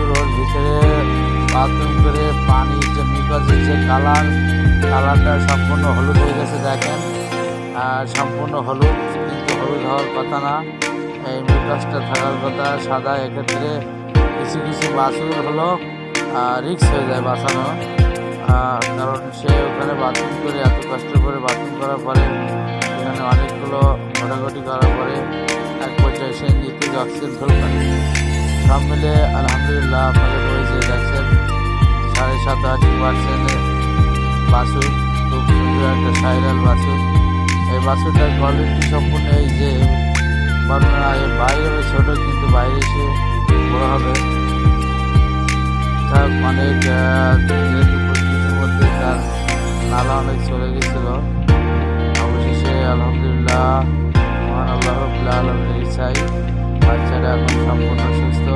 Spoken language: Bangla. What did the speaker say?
বাছুর ওর ভিতরে বাথরুম করে পানির যে মিকাজের যে কালারটা সম্পূর্ণ হলুদ হয়ে গেছে দেখেন। সম্পূর্ণ হলুদ, কিন্তু হলুদ হওয়ার কথা না, এই মিকাজটা থাকার কথা সাদা। এক্ষেত্রে কিছু কিছু বাছুর হলো রিক্স হয়ে যায় বাঁচানো, কারণ সে ওখানে বাথরুম করে এত কষ্ট করে বাথরুম করার পরে এখানে অনেকগুলো ঘোটাঘুটি করার পরে এক পর্যায়ে সে নিতে অক্সিজেন ফেল করে। সব মিলে আলহামদুলিল্লাহ আপনাদের হয়েছে দেখছেন 87-88% বাছুর, খুব সুন্দর একটা সাইরাল বাছুর। এই বাছুরটার কোয়ালিটি সম্পূর্ণ এই যে বর্ণনা, এর বাইরে ছোটো কিন্তু বাইরে সে বড় হবে। অনেক যেহেতু পরিবেশের মধ্যে তার নালা অনেক চলে গেছিলো, অবশেষে আলহামদুলিল্লাহ মহান আল্লাহ রাব্বুল আলামিনের ইচ্ছায় বাচ্চাটা এখন সম্পূর্ণ সুস্থ।